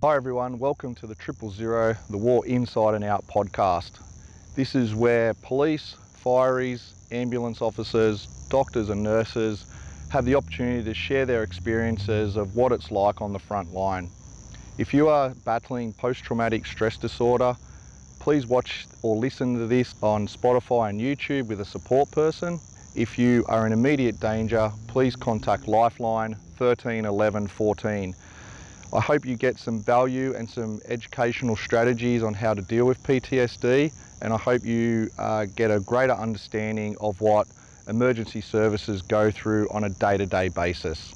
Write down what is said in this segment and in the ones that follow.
Hi everyone, welcome to the 000, the War Inside and Out podcast. This is where police, fireys, ambulance officers, doctors and nurses have the opportunity to share their experiences of what it's like on the front line. If you are battling post-traumatic stress disorder, please watch or listen to this on Spotify and YouTube with a support person. If you are in immediate danger, please contact Lifeline 13 11 14. I hope you get some value and some educational strategies on how to deal with PTSD, and I hope you get a greater understanding of what emergency services go through on a day-to-day basis.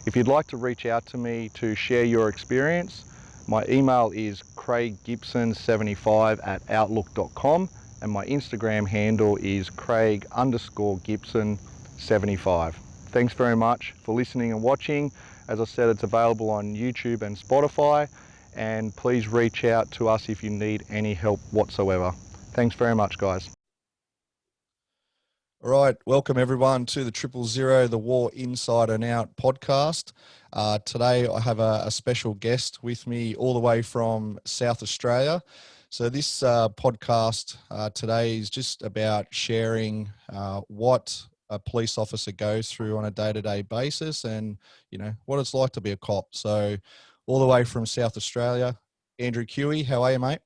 If you'd like to reach out to me to share your experience, my email is craiggibson75@outlook.com and my Instagram handle is craig_gibson75. Thanks very much for listening and watching. As I said, it's available on YouTube and Spotify, and please reach out to us if you need any help whatsoever. Thanks very much, guys. All right, welcome everyone to the 000, the War Inside and Out podcast. Today I have a special guest with me all the way from South Australia. So this podcast today is just about sharing what a police officer goes through on a day-to-day basis and, you know, what it's like to be a cop. So all the way from South Australia, Andrew Quey, how are you, mate?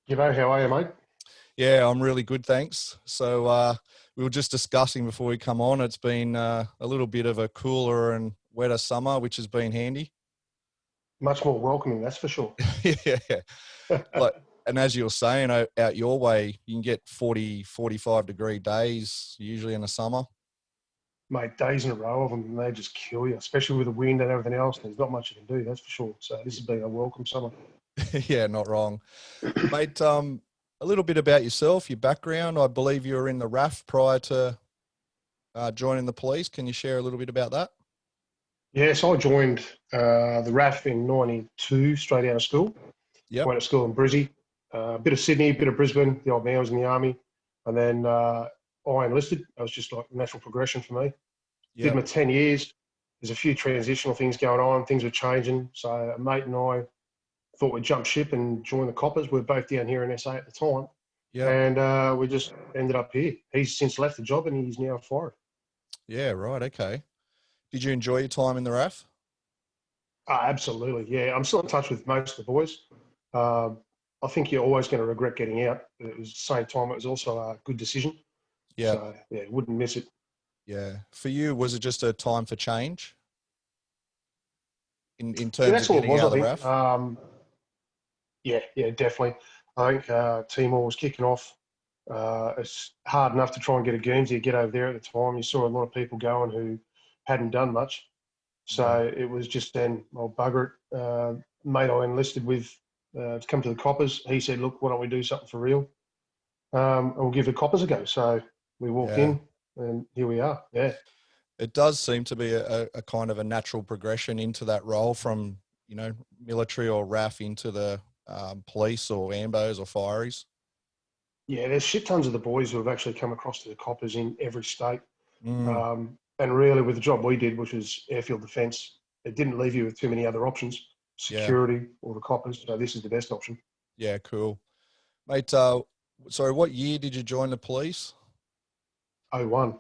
G'day, how are you, mate? Yeah, I'm really good, thanks. So we were just discussing before we come on, it's been a little bit of a cooler and wetter summer, which has been handy. Much more welcoming, that's for sure. Yeah. And as you were saying, out your way, you can get 40, 45 degree days usually in the summer. Mate, days in a row of them, and they just kill you, especially with the wind and everything else. There's not much you can do, that's for sure. So this has been a welcome summer. Yeah, not wrong. Mate, a little bit about yourself, your background. I believe you were in the RAAF prior to joining the police. Can you share a little bit about that? Yes, I joined the RAAF in 92, straight out of school. Yeah. Went to school in Brizzy, a bit of Sydney, a bit of Brisbane. The old man was in the army. And then I enlisted. That was just like natural progression for me. Yep. Did my 10 years. There's a few transitional things going on. Things were changing. So a mate and I thought we'd jump ship and join the coppers. We were both down here in SA at the time. Yeah. And we just ended up here. He's since left the job and he's now fired. Yeah, right. Okay. Did you enjoy your time in the RAAF? Absolutely. Yeah. I'm still in touch with most of the boys. I think you're always going to regret getting out. But at the same time, it was also a good decision. Yeah. So, yeah, wouldn't miss it. Yeah. For you, was it just a time for change in terms of getting out of the RAAF? Yeah, definitely. I think Timor was kicking off. It's hard enough to try and get a Guernsey to get over there at the time. You saw a lot of people going who hadn't done much. So it was just then, well, bugger it. Mate I enlisted with to come to the coppers. He said, look, why don't we do something for real? And we'll give the coppers a go. So we walked in and here we are. Yeah. It does seem to be a kind of a natural progression into that role from, you know, military or RAAF into the police or ambos or fireys. Yeah, there's shit tons of the boys who have actually come across to the coppers in every state. And really with the job we did, which was airfield defence, it didn't leave you with too many other options, security or the coppers. So this is the best option. Yeah, cool. Mate, sorry, what year did you join the police? 01.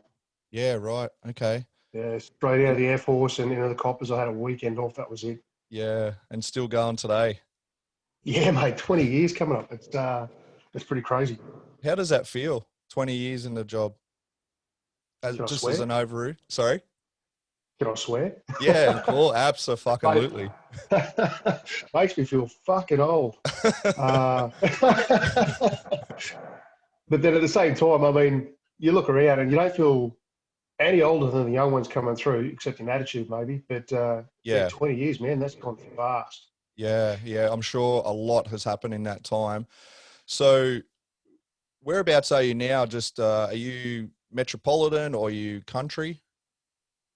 Yeah, right. Okay. Yeah, straight out of the Air Force and into the coppers. I had a weekend off. That was it. Yeah, and still going today. Yeah, mate, 20 years coming up. It's pretty crazy. How does that feel? 20 years in the job? Just as an overview. Sorry? Can I swear? Yeah, cool. Abso-fucking-lutely. Makes me feel fucking old. But then at the same time, I mean, you look around and you don't feel any older than the young ones coming through, except in attitude maybe. But 20 years, man, that's gone fast. Yeah. I'm sure a lot has happened in that time. So whereabouts are you now? Just are you metropolitan or are you country?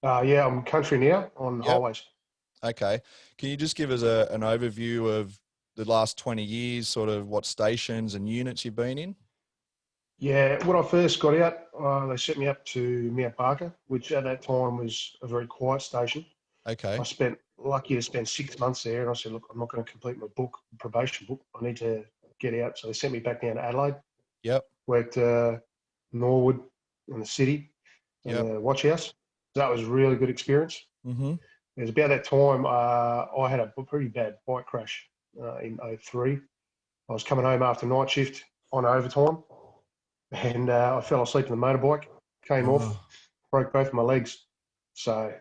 Yeah, I'm country now on highways. Okay. Can you just give us an overview of the last 20 years, sort of what stations and units you've been in? Yeah, when I first got out, they sent me up to Mount Barker, which at that time was a very quiet station. Okay. I spent lucky to spend 6 months there. And I said, look, I'm not going to complete my probation book. I need to get out. So they sent me back down to Adelaide. Yep. Worked Norwood in the city in Yep. the watch house. That was a really good experience. Mm-hmm. It was about that time I had a pretty bad bike crash in '03. I was coming home after night shift on overtime, and I fell asleep on the motorbike, came off, Oh, broke both of my legs. So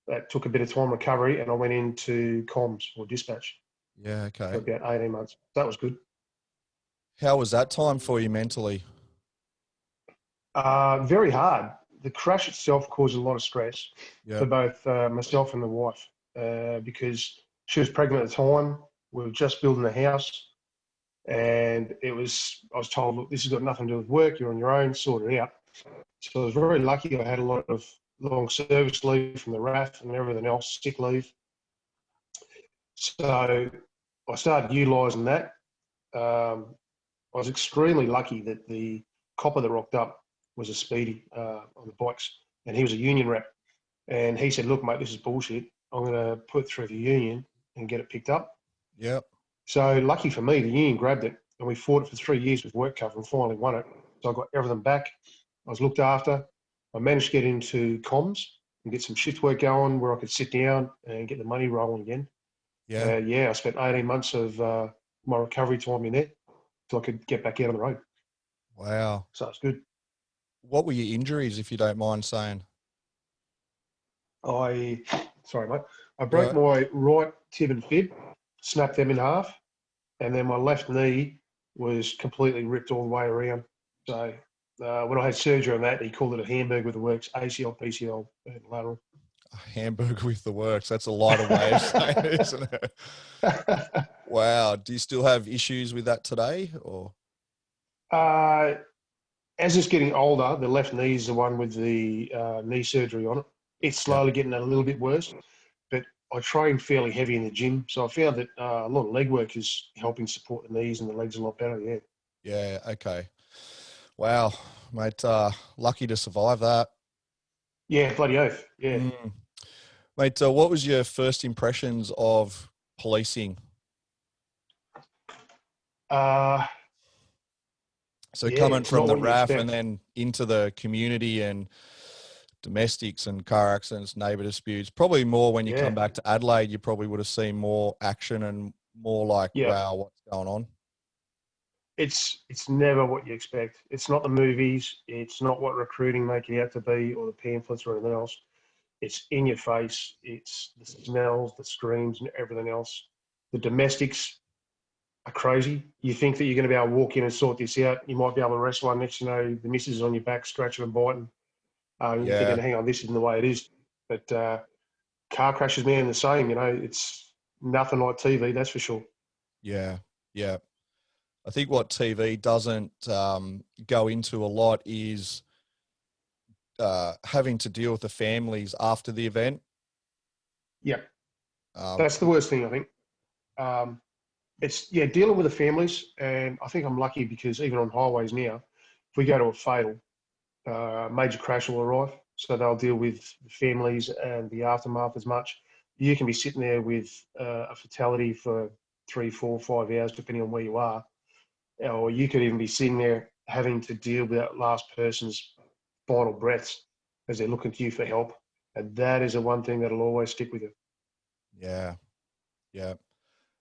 that took a bit of time recovery, and I went into comms or dispatch yeah. for Okay. about 18 months. That was good. How was that time for you mentally? Very hard. The crash itself caused a lot of stress for Yep. both myself and the wife because she was pregnant at the time. We were just building a house, and I was told, look, this has got nothing to do with work. You're on your own, sort it out. So I was very lucky. I had a lot of long service leave from the RAAF and everything else, sick leave. So I started utilising that. I was extremely lucky that the copper that rocked up was a speedy on the bikes, and he was a union rep. And he said, "Look, mate, this is bullshit. I'm going to put it through the union and get it picked up." Yep. So lucky for me, the union grabbed it, and we fought it for 3 years with work cover and finally won it. So I got everything back. I was looked after. I managed to get into comms and get some shift work going where I could sit down and get the money rolling again. Yeah. I spent 18 months of my recovery time in there so I could get back out on the road. Wow. So it's good. What were your injuries, if you don't mind saying? Sorry, mate. I broke Right. my right tib and fib, snapped them in half, and then my left knee was completely ripped all the way around. So when I had surgery on that, he called it a hamburger with the works, ACL, PCL, and lateral. A hamburger with the works. That's a lighter way of saying it, isn't it? Wow. Do you still have issues with that today, or? uh, as it's getting older, the left knee is the one with the knee surgery on it. It's Yep. slowly getting a little bit worse, but I train fairly heavy in the gym, so I found that a lot of leg work is helping support the knees and the legs a lot better. Yeah. Yeah. Okay. Wow, mate. Lucky to survive that. Yeah, bloody oath. Yeah. Mm. Mate, what was your first impressions of policing? Uh, So yeah, coming it's from not the what you RAF and expect. then into the community and domestics and car accidents, neighbour disputes, probably more when you come Yeah. back to Adelaide, you probably would have seen more action and more like, Yeah. wow, what's going on? It's never what you expect. It's not the movies. It's not what recruiting make it out to be or the pamphlets or anything else. It's in your face. It's the smells, the screams, and everything else. The domestics are crazy. You think that you're going to be able to walk in and sort this out. You might be able to arrest one. Next, you know, the missus is on your back, scratching and biting. You're thinking, Yeah, hang on, this isn't the way it is. But car crashes, man, the same. You know, it's nothing like TV, that's for sure. yeah, yeah. I think what TV doesn't go into a lot is having to deal with the families after the event. Yeah, Um, that's the worst thing, I think. Um, it's dealing with the families, and I think I'm lucky because even on highways now, if we go to a fatal, major crash will arrive, so they'll deal with the families and the aftermath as much. You can be sitting there with a fatality for 3, 4, 5 hours, depending on where you are, or you could even be sitting there having to deal with that last person's final breaths as they're looking to you for help, and that is the one thing that'll always stick with you. yeah, yeah.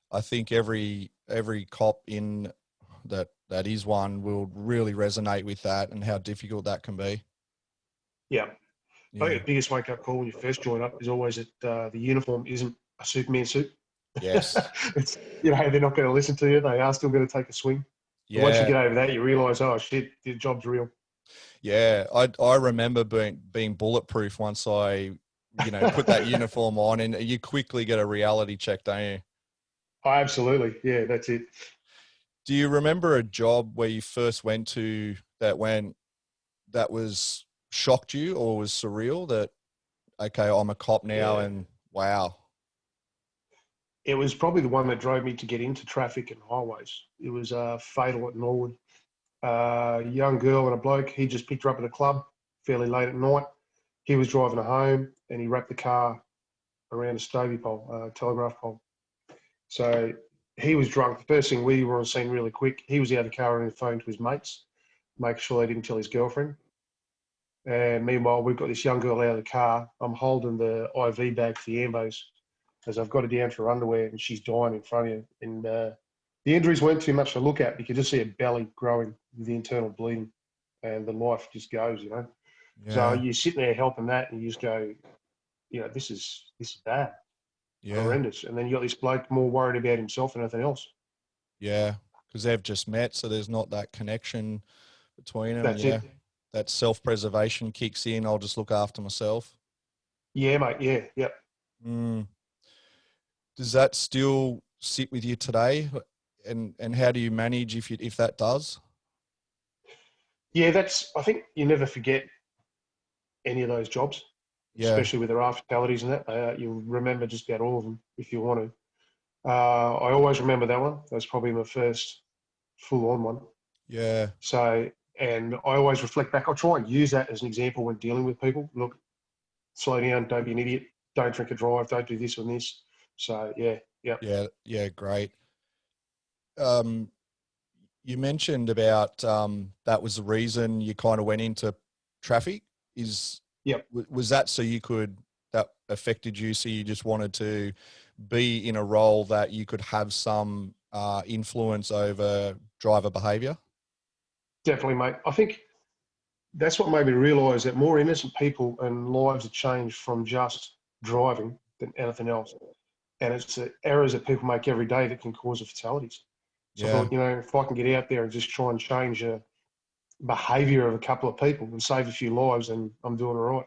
I think every cop in that is one will really resonate with that and how difficult that can be. Yeah. I Yeah. think the biggest wake up call when you first join up is always that the uniform isn't a Superman suit. Yes. It's, they're not going to listen to you. They are still going to take a swing. But once you Yeah. get over that, you realise, oh shit, the job's real. Yeah. I remember being bulletproof once put that uniform on, and you quickly get a reality check, don't you? Oh, absolutely. Yeah, that's it. Do you remember a job where you first went to that was shocked you or was surreal that, okay, I'm a cop now Yeah. and wow. It was probably the one that drove me to get into traffic and highways. It was fatal at Norwood. A young girl and a bloke, he just picked her up at a club fairly late at night. He was driving her home and he wrapped the car around a Stovey pole, telegraph pole. So he was drunk. The first thing, we were on scene really quick. He was out of the car on the phone to his mates, making sure they didn't tell his girlfriend. And meanwhile, we've got this young girl out of the car. I'm holding the IV bag for the ambos as I've got her down to her underwear, and she's dying in front of you. And the injuries weren't too much to look at. You could just see her belly growing with the internal bleeding, and the life just goes, you know. So Yeah. you're sitting there helping that, and you just go, you know, this is bad, Yeah. horrendous. And then you got this bloke more worried about himself than anything else. Yeah. Because they've just met, so there's not that connection between them. That's Yeah. it. That self-preservation kicks in. I'll just look after myself. Yeah, mate. Yeah, yep. Mm. Does that still sit with you today? And how do you manage if that does? Yeah, that's. I think you never forget any of those jobs, Yeah. especially with the RAAF fatalities and that. You'll remember just about all of them if you want to. I always remember that one. That was probably my first full-on one. Yeah. So, and I always reflect back. I try and use that as an example when dealing with people. Look, slow down. Don't be an idiot. Don't drink and drive. Don't do this and this. So, yeah, yeah, Yeah. Yeah. Great. Um, you mentioned about that was the reason you kind of went into traffic. yep. Was that so that affected you, so you just wanted to be in a role that you could have some influence over driver behaviour? Definitely, mate. I think that's what made me realise that more innocent people and lives are changed from just driving than anything else. And it's the errors that people make every day that can cause the fatalities. So I Yeah. thought, you know, if I can get out there and just try and change the behaviour of a couple of people and save a few lives, then I'm doing all right.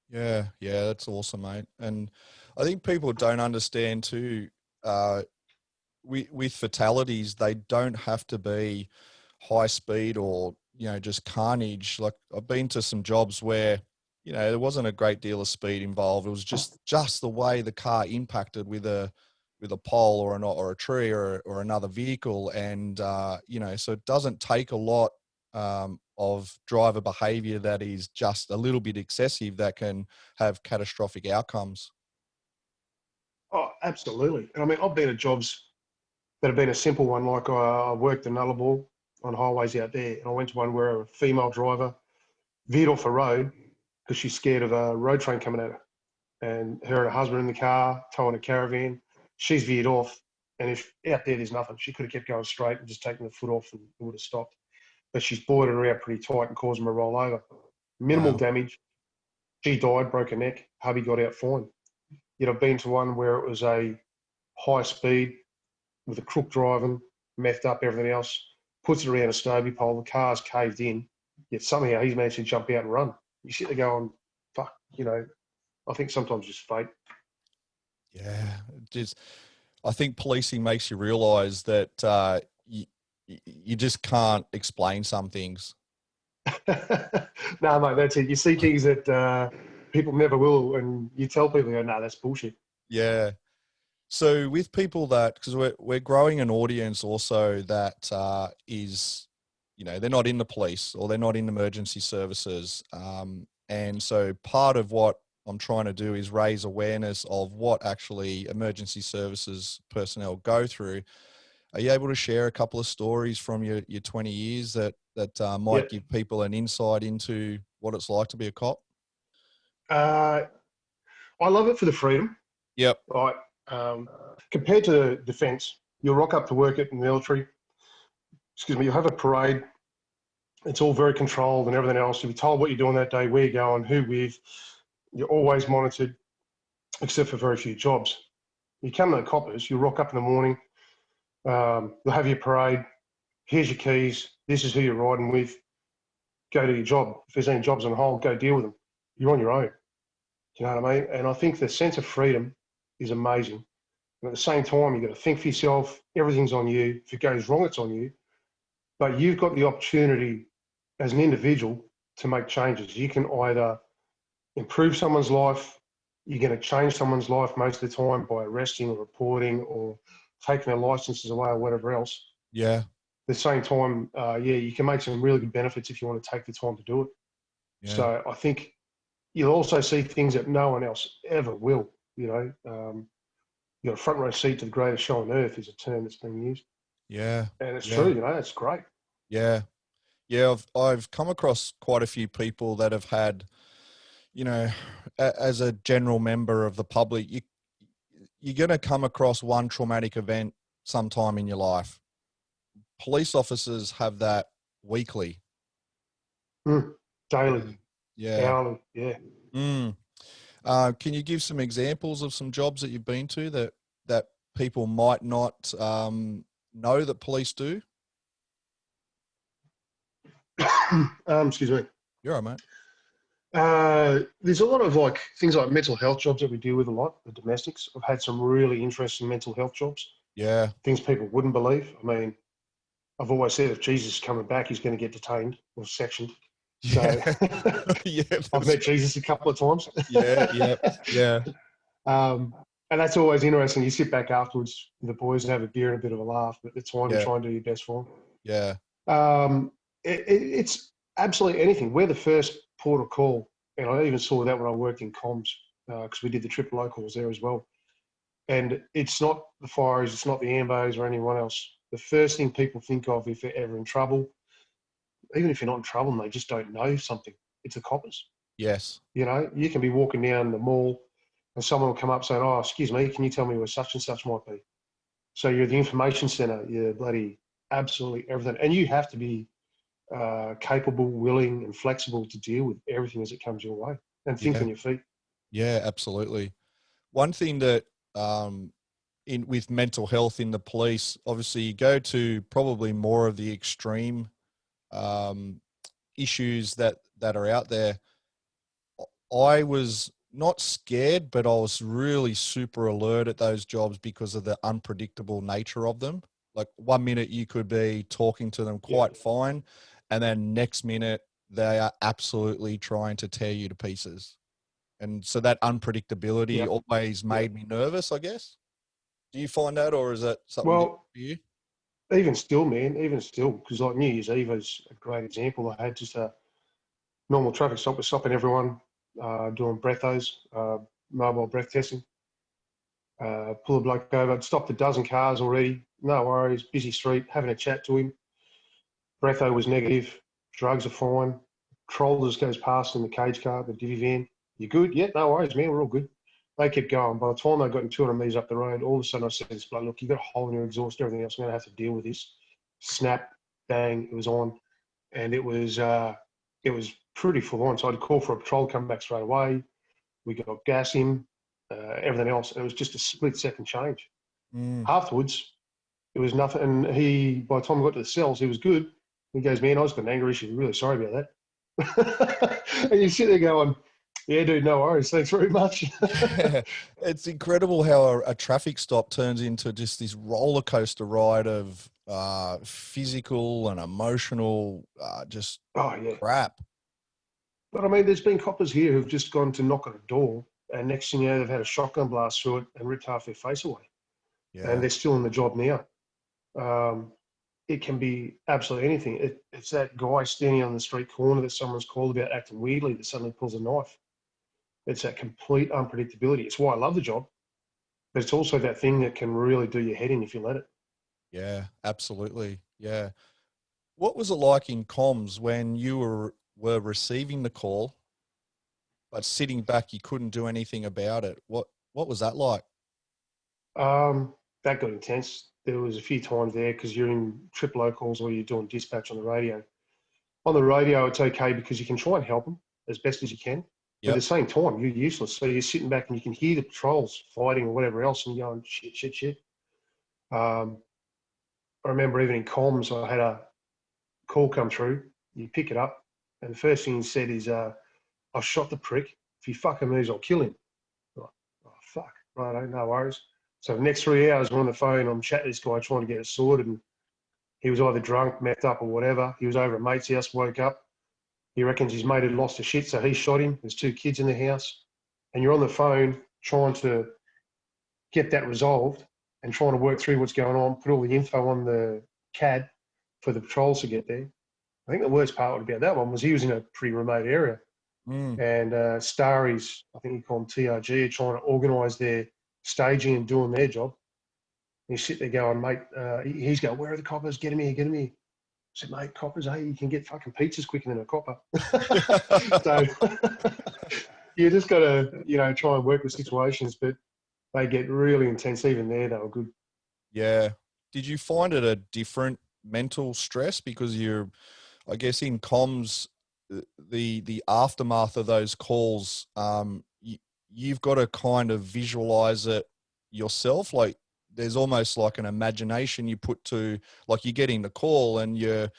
Yeah. Yeah. That's awesome, mate. And I think people don't understand too, uh, with fatalities, they don't have to be high speed or, just carnage. Like, I've been to some jobs where, there wasn't a great deal of speed involved. It was just the way the car impacted with a pole or a tree or another vehicle. And, so it doesn't take a lot of driver behavior that is just a little bit excessive that can have catastrophic outcomes. Oh, absolutely. And I mean, I've been at jobs that have been a simple one, like I worked in Nullarbor on highways out there, and I went to one where a female driver veered off a road because she's scared of a road train coming at her. And her and her husband in the car, towing a caravan. She's veered off, and if out there's nothing, she could have kept going straight and just taken the foot off and it would have stopped. But she's boarded her out pretty tight and caused him to roll over. Minimal Wow. damage. She died, broke her neck. Hubby got out fine. Yet I've been to one where it was a high speed with a crook driving, methed up, everything else, puts it around a Stovey pole, the car's caved in, yet somehow he's managed to jump out and run. You sit there going, fuck, you know, I think sometimes it's fate. Yeah. Just, I think policing makes you realise that you just can't explain some things. No, mate, that's it. You see things that people never will, and you tell people, no, that's bullshit. Yeah. So with people that, because we're growing an audience also that is, they're not in the police or they're not in emergency services, and so part of what I'm trying to do is raise awareness of what actually emergency services personnel go through. Are you able to share a couple of stories from your 20 years that might Yep. give people an insight into what it's like to be a cop? I love it for the freedom. Yep. Right. Compared to defence, you'll rock up to work at the military. Excuse me. You'll have a parade. It's all very controlled and everything else. You'll be told what you're doing that day, where you're going, who with. You're always monitored, except for very few jobs. You come to the coppers. You rock up in the morning. You'll have your parade. Here's your keys. This is who you're riding with. Go to your job. If there's any jobs on hold, go deal with them. You're on your own. Do you know what I mean? And I think the sense of freedom is amazing. And at the same time, you've got to think for yourself. Everything's on you. If it goes wrong, it's on you. But you've got the opportunity as an individual to make changes. You can either improve someone's life, you're going to change someone's life most of the time by arresting or reporting or taking their licenses away or whatever else. Yeah. At the same time, you can make some really good benefits if you want to take the time to do it. Yeah. So I think you'll also see things that no one else ever will. You know, you got a front row seat to the greatest show on earth is a term that's being used, Yeah. and it's Yeah. true. You know, it's great. Yeah. Yeah. I've come across quite a few people that have had, you know, as a general member of the public, you're going to come across one traumatic event sometime in your life. Police officers have that weekly. Daily, Yeah. hourly, yeah. Mm. Can you give some examples of some jobs that you've been to that people might not know that police do? Excuse me. You're all right, mate. There's a lot of like things like mental health jobs that we deal with a lot, the domestics. I've had some really interesting mental health jobs, Yeah. things people wouldn't believe. I mean, I've always said if Jesus is coming back, he's going to get detained or sectioned. Yeah. So Yeah. I've met Jesus a couple of times. Yeah. Yeah. Yeah. And that's always interesting. You sit back afterwards with the boys and have a beer and a bit of a laugh, but it's time to Yeah. try and do your best for Yeah. them. It's absolutely anything. We're the first port of call, and I even saw that when I worked in comms because we did the triple locals there as well. And it's not the fires, it's not the ambos or anyone else. The first thing people think of if they're ever in trouble, even if you're not in trouble and they just don't know something, it's the coppers. Yes. You know, you can be walking down the mall and someone will come up saying, "Oh, excuse me, can you tell me where such and such might be?" So you're the information center, you're bloody absolutely everything. And you have to be capable, willing, and flexible to deal with everything as it comes your way and think Yeah. on your feet. Yeah. Absolutely. One thing that in with mental health in the police, obviously you go to probably more of the extreme um, issues that are out there. I was not scared, but I was really super alert at those jobs because of the unpredictable nature of them. Like 1 minute you could be talking to them Yeah, quite fine, and then next minute they are absolutely trying to tear you to pieces. And so that unpredictability yeah, always yeah. made me nervous, I guess. Do you find that, or is that something different Well, for you? even still, man, even still, because like New Year's Eve is a great example. I had just a normal traffic stop, we're stopping everyone, doing breathos, mobile breath testing. Pull a bloke over, I'd stopped a dozen cars already, no worries, busy street, having a chat to him. Breatho was negative, drugs are fine. Troll just goes past in the cage car, the divvy van. You good? Yeah, no worries, man, we're all good. They kept going. By the time they got 200 metres up the road, all of a sudden I said to this bloke, "Look, you've got a hole in your exhaust, everything else, I'm going to have to deal with this." Snap, bang, it was on. And it was pretty full on. So I'd call for a patrol, come back straight away. We got gas in, everything else. And it was just a split second change. Mm. Afterwards, it was nothing. And by the time we got to the cells, he was good. He goes, "Man, I was got an anger issue. Really sorry about that." And you sit there going, "Yeah, dude, no worries. Thanks very much." Yeah, it's incredible how a traffic stop turns into just this roller coaster ride of physical and emotional just Oh, yeah. crap. But I mean, there's been coppers here who've just gone to knock on a door, and next thing you know, they've had a shotgun blast through it and ripped half their face away. And Yeah, they're still in the job now. Um, it can be absolutely anything. It's that guy standing on the street corner that someone's called about acting weirdly that suddenly pulls a knife. It's that complete unpredictability. It's why I love the job, but it's also that thing that can really do your head in if you let it. yeah, absolutely. Yeah. What was it like in comms when you were receiving the call, but sitting back, you couldn't do anything about it? What was that like? Um, that got intense. There was a few times there because you're in trip locals or you're doing dispatch on the radio. On the radio, it's okay because you can try and help them as best as you can. But at the Yep. same time, you're useless. So you're sitting back and you can hear the patrols fighting or whatever else, and you're going, shit, shit, shit. Um, I remember even in comms, I had a call come through. You pick it up, and the first thing he said is, "I shot the prick. If he fucking moves, I'll kill him." I'm like, "Oh, fuck. Right, no worries." So the next 3 hours, we're on the phone. I'm chatting to this guy trying to get it sorted. And he was either drunk, messed up, or whatever. He was over at mate's house, woke up. He reckons his mate had lost his shit, so he shot him. There's two kids in the house. And you're on the phone trying to get that resolved and trying to work through what's going on, put all the info on the CAD for the patrols to get there. I think the worst part about that one was he was in a pretty remote area. Mm. And Starries, I think you call them TRG, are trying to organise their staging and doing their job. And you sit there going, mate, he's going, where are the coppers? Get him here, get him here. I said, mate, coppers, hey, you can get fucking pizzas quicker than a copper. So you just got to, try and work with situations, but they get really intense. Even there, they were good. Yeah. Did you find it a different mental stress because you're, I guess, in comms, the aftermath of those calls, you've got to kind of visualize it yourself. Like there's almost like an imagination you put to, like you're getting the call and you're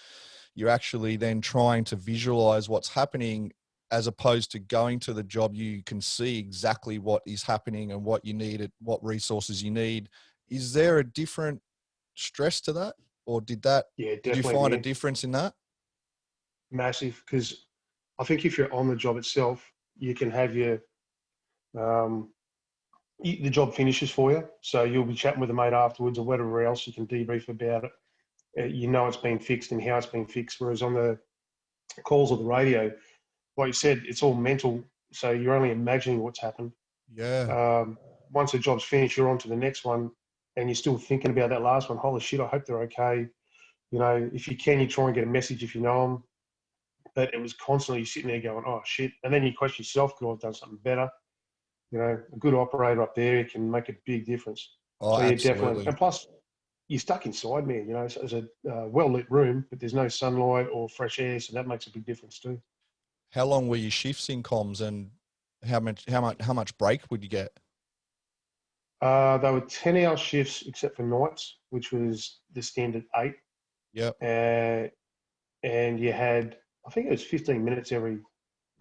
actually then trying to visualize what's happening, as opposed to going to the job. You can see exactly what is happening and what you need, what resources you need. Is there a different stress to that, or did Yeah, you definitely, find a man. difference in that? Massive. Because I think if you're on the job itself, you can have um, the job finishes for you. So you'll be chatting with a mate afterwards or whatever else. You can debrief about it. You know it's been fixed and how it's been fixed. Whereas on the calls or the radio, like you said, it's all mental. So you're only imagining what's happened. Yeah. Once the job's finished, you're on to the next one, and you're still thinking about that last one. Holy shit! I hope they're okay. If you can, you try and get a message if you know them. But it was constantly sitting there going, "Oh shit!" And then you question yourself, "Could I have done something better?" A good operator up there can make a big difference. Oh, So yeah, definitely. absolutely. And plus, you're stuck inside, man. It's a well-lit room, but there's no sunlight or fresh air, so that makes a big difference too. How long were your shifts in comms, and how much break would you get? They were 10-hour shifts except for nights, which was the standard 8. Yep. Uh, and you had, I think it was 15 minutes every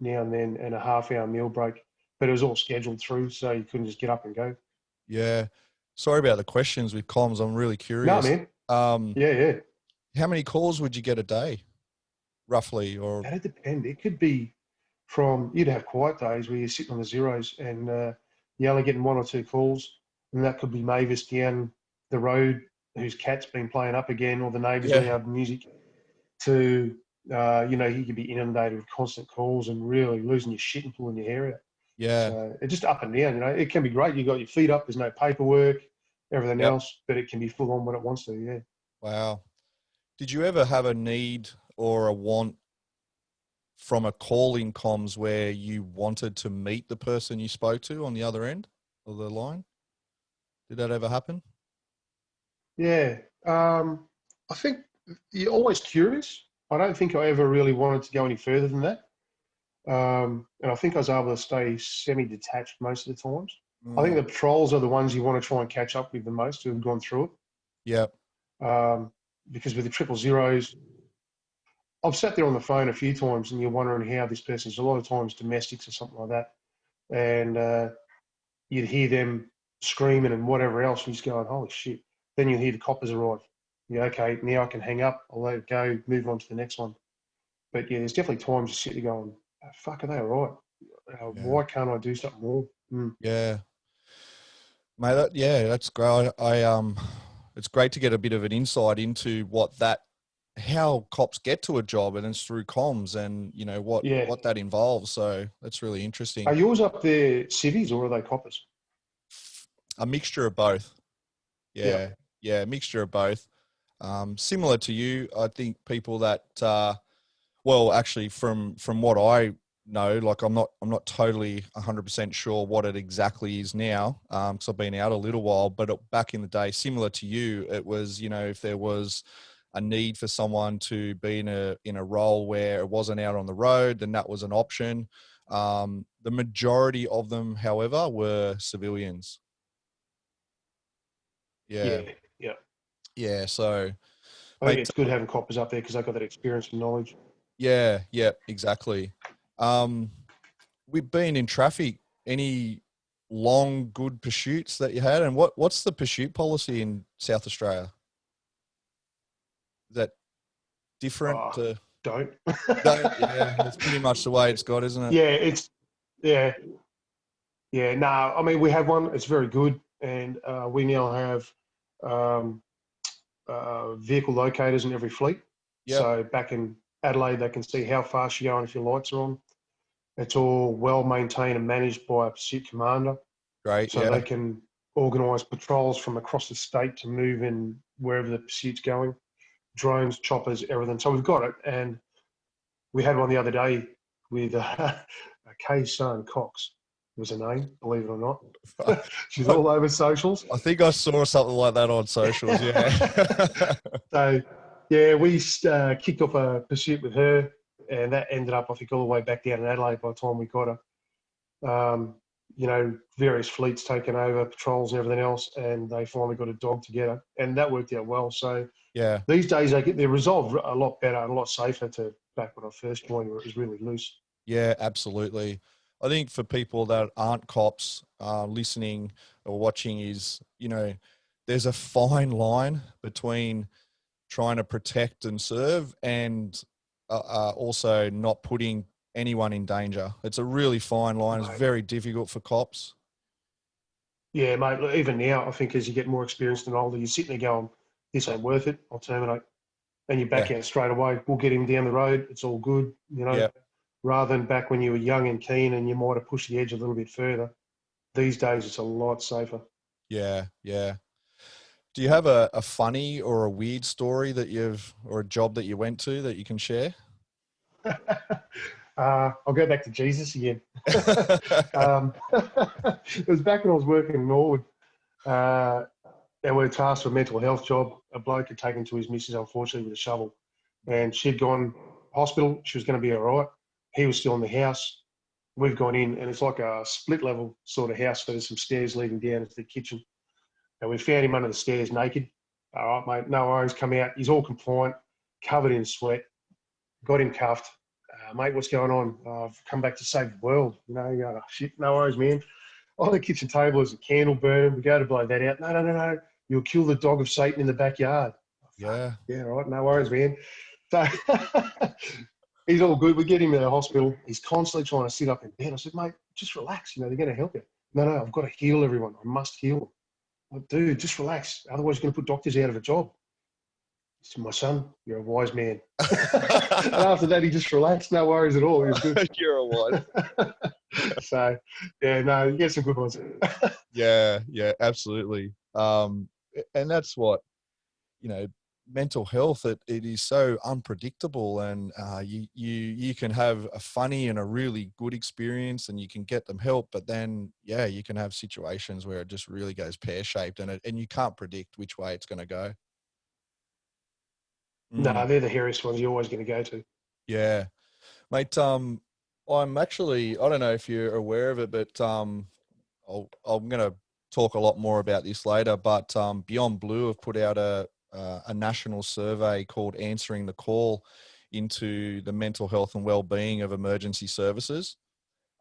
now and then and a half-hour meal break, but it was all scheduled through, so you couldn't just get up and go. Yeah. Sorry about the questions with comms. I'm really No, curious. man. Yeah, yeah. How many calls would you get a day, roughly? Or That'd depend. It could be you'd have quiet days where you're sitting on the zeros and you're only getting one or two calls, and that could be Mavis down the road whose cat's been playing up again, or the neighbours yeah, loud music, to, you could be inundated with constant calls and really losing your shit and pulling your hair out. yeah, So it's just up and down, It can be great. You got your feet up, there's no paperwork, everything yep. else, but it can be full on when it wants to, yeah. Wow. Did you ever have a need or a want from a call in comms where you wanted to meet the person you spoke to on the other end of the line? Did that ever happen? Yeah. I think you're always curious. I don't think I ever really wanted to go any further than that. And I think I was able to stay semi-detached most of the times. I think Mm. the patrols are the ones you want to try and catch up with the most, who have gone through Yep. it. Because with the 000s, I've sat there on the phone a few times and you're wondering how this person's, a lot of times domestics or something like that. And you'd hear them screaming and whatever else, and you're just going, holy shit. Then you hear the coppers arrive. Yeah, okay, now I can hang up, I'll let it go, move on to the next one. But yeah, there's definitely times you sit there going, oh, fuck, are they all right? Yeah. Why can't I do something more? Mm. Yeah. Mate, yeah, that's great. It's great to get a bit of an insight into how cops get to a job, and it's through comms, and what Yeah. that involves. So that's really Are interesting. yours up there civvies or are they coppers? A mixture of both. Yeah. Yeah, yeah, a mixture of both. Similar to you, I think people that well, actually, from what I know, like I'm not totally 100% sure what it exactly is now, because I've been out a little while. But back in the day, similar to you, it was, if there was a need for someone to be in a role where it wasn't out on the road, then that was an option. The majority of them, however, were civilians. Yeah, Yeah. Yeah. yeah. So, I think mate, it's good having coppers up there because they've got that experience and knowledge. yeah, yeah, exactly. Um, we've been in traffic. Any long good pursuits that you had, and what's the pursuit policy in South Australia? Is that different Oh, to? don't. Don't, yeah, it's pretty much the way it's got, isn't it? Yeah, yeah, yeah. No, I mean, we have one. It's very good. And we now have um, vehicle locators in every fleet. Yep. So back in Adelaide, they can see how fast you're going if your lights are on. It's all well maintained and managed by a pursuit commander, Great. so Yeah. they can organise patrols from across the state to move in wherever the pursuit's going. Drones, choppers, everything. So we've got it, and we had one the other day with Kay's son, Cox was her name, believe it or not. She's all over socials. I think I saw something like that on socials. Yeah. So, yeah, we kicked off a pursuit with her, and that ended up, I think, all the way back down in Adelaide by the time we got her. You know, various fleets taken over, patrols and everything else, and they finally got a dog together, and that worked out well. So Yeah. these days they're resolved a lot better and a lot safer to back when I first joined, where it was really loose. Yeah, absolutely. I think for people that aren't cops listening or watching is, you know, there's a fine line between trying to protect and serve and also not putting anyone in danger. It's a really fine line. It's very difficult for cops. Yeah, mate, look, even now, I think as you get more experienced and older, you're sitting there going, this ain't worth it, I'll terminate. And you back out straight away. We'll get him down the road. It's all good, you know, rather than back when you were young and keen and you might have pushed the edge a little bit further. These days, it's a lot safer. Yeah, yeah. Do you have a funny or a weird story that or a job that you went to that you can share? I'll go back to Jesus again. It was back when I was working in Norwood. And we were tasked with a mental health job. A bloke had taken to his missus, unfortunately, with a shovel. And she'd gone hospital. She was going to be all right. He was still in the house. We've gone in, and it's like a split level sort of house. So there's some stairs leading down into the kitchen. And we found him under the stairs naked. All right, mate, no worries, come out. He's all compliant, covered in sweat. Got him cuffed. Mate, what's going on? I've come back to save the world. You know, you go, oh, shit, no worries, man. On the kitchen table is a candle burning. We go to blow that out. No. You'll kill the dog of Satan in the backyard. Yeah. Yeah, all right, no worries, man. So he's all good. We get him to the hospital. He's constantly trying to sit up in bed. I said, mate, just relax. You know, they're going to help you. No, I've got to heal everyone. I must heal them. Like, dude, just relax. Otherwise, you're going to put doctors out of a job. He said, my son, you're a wise man. And after that, he just relaxed. No worries at all. He was good. You're a wise. So, yeah, no, you get some good ones. Yeah, absolutely. And that's what, you know, mental health, it is so unpredictable, and you can have a funny and a really good experience and you can get them help, but then you can have situations where it just really goes pear-shaped and you can't predict which way it's going to go. No, they're the hairiest ones you're always going to go to. Yeah, mate. I'm actually, I don't know if you're aware of it, but I'm going to talk a lot more about this later, but Beyond Blue have put out a national survey called Answering the Call into the mental health and well-being of emergency services.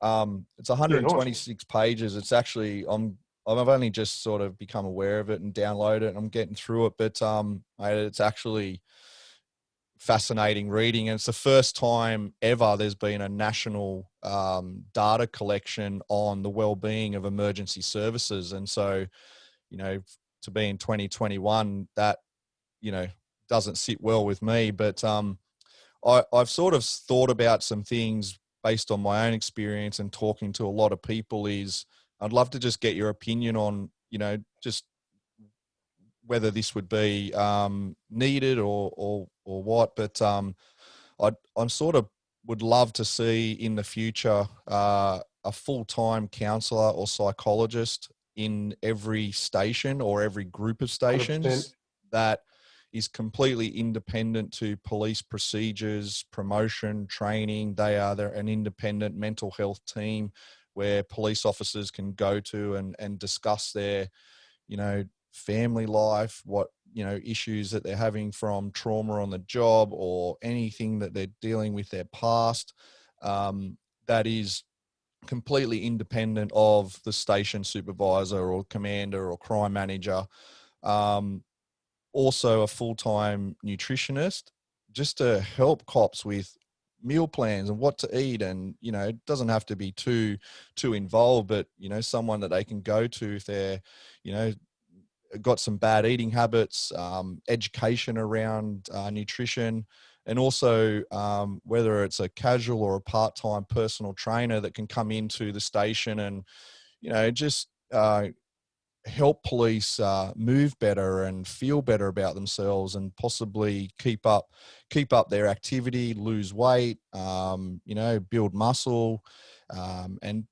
It's 126 pages. It's actually, I've only just sort of become aware of it and downloaded it, and I'm getting through it, but it's actually fascinating reading, and it's the first time ever there's been a national data collection on the well-being of emergency services. And so, you know, to be in 2021, that, you know, doesn't sit well with me, but I've sort of thought about some things based on my own experience and talking to a lot of people. I'd love to just get your opinion on, you know, just whether this would be needed or what, but I sort of would love to see in the future a full-time counsellor or psychologist in every station or every group of stations 100%. that is completely independent to police procedures, promotion, training. They're an independent mental health team where police officers can go to and discuss their, you know, family life, what, you know, issues that they're having from trauma on the job or anything that they're dealing with their past, that is completely independent of the station supervisor or commander or crime manager. Also a full-time nutritionist, just to help cops with meal plans and what to eat. And, you know, it doesn't have to be too involved, but, you know, someone that they can go to if they're, you know, got some bad eating habits, education around nutrition, and also whether it's a casual or a part-time personal trainer that can come into the station and, just help police move better and feel better about themselves, and possibly keep up their activity, lose weight, build muscle, and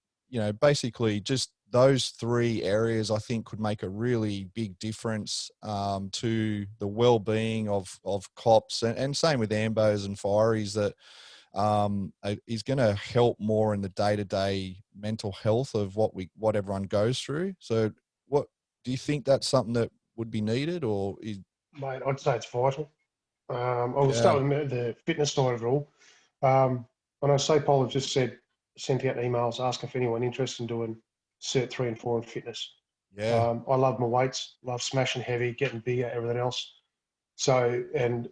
basically just those three areas I think could make a really big difference to the well-being of cops, and same with ambos and fireys, that is going to help more in the day-to-day mental health of what everyone goes through. So what do you think, that's something that would be needed, or is? Mate, I'd say it's vital. I will Yeah, start with the fitness side of it all. I know SAPOL have just sent out emails asking if anyone interested in doing Cert 3 and 4 in fitness. yeah, I love my weights, love smashing heavy, getting bigger, everything else. So, and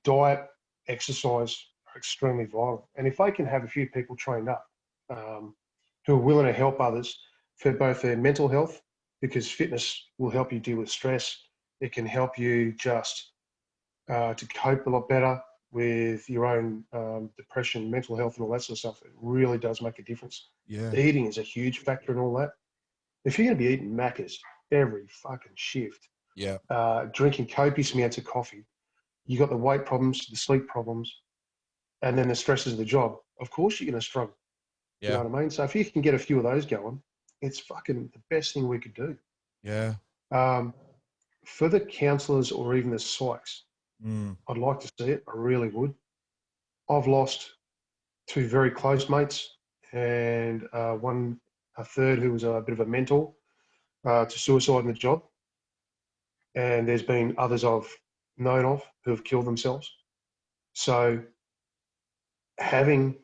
diet, exercise are extremely vital. And if they can have a few people trained up who are willing to help others for both their mental health, because fitness will help you deal with stress. It can help you just to cope a lot better with your own depression, mental health, and all that sort of stuff. It really does make a difference. yeah, Eating is a huge factor in all that. If you're going to be eating Maccas every fucking shift, yeah, drinking copious amounts of coffee, you got the weight problems, the sleep problems, and then the stresses of the job. Of course, you're going to struggle. You yeah, know what I mean? So if you can get a few of those going, it's fucking the best thing we could do. yeah, Um, for the counsellors or even the psychs, mm, I'd like to see it. I really would. I've lost two very close mates and a third who was a bit of a mentor to suicide in the job. And there's been others I've known of who have killed themselves. So having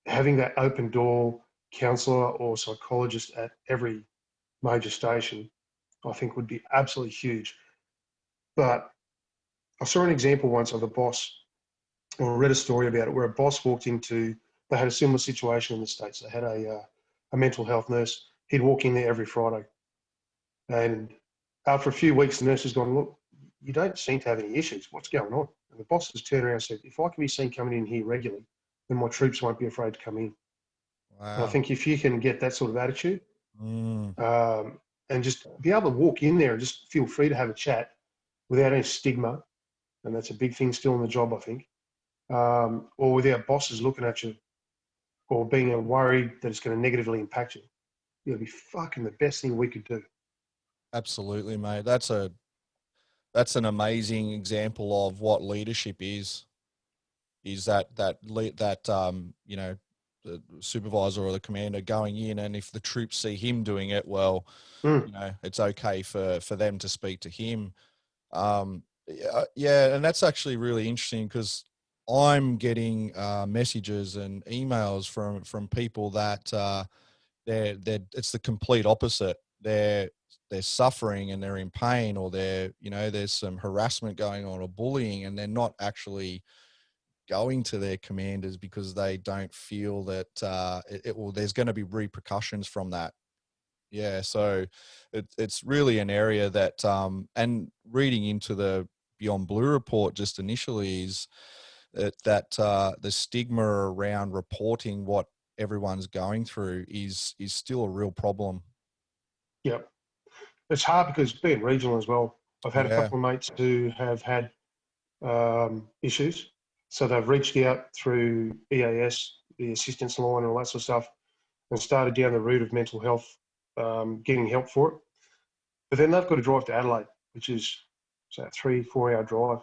that open door counsellor or psychologist at every major station, I think would be absolutely huge. But I saw an example once of a boss, or read a story about it, where a boss walked into, they had a similar situation in the States. They had a mental health nurse. He'd walk in there every Friday. And after a few weeks, the nurse has gone, look, you don't seem to have any issues. What's going on? And the boss has turned around and said, if I can be seen coming in here regularly, then my troops won't be afraid to come in. And I wow, think if you can get that sort of attitude, mm, and just be able to walk in there and just feel free to have a chat without any stigma, and that's a big thing still in the job, I think, or without bosses looking at you or being worried that it's going to negatively impact you. It'll be fucking the best thing we could do. absolutely, mate. That's an amazing example of what leadership is. Is the supervisor or the commander going in, and if the troops see him doing it, well, Mm. it's okay for them to speak to him. Yeah, and that's actually really interesting, because I'm getting messages and emails from people that they're it's the complete opposite. They're suffering and they're in pain, or there's some harassment going on or bullying, and they're not actually going to their commanders because they don't feel that there's going to be repercussions from that. Yeah, so it's really an area that, and reading into the Beyond Blue report just initially, is that the stigma around reporting what everyone's going through is still a real problem. Yeah. It's hard because being regional as well, I've had a Yeah, couple of mates who have had issues. So they've reached out through EAS, the assistance line, and all that sort of stuff, and started down the route of mental health, getting help for it. But then they've got to drive to Adelaide, which is a 3-4 hour drive.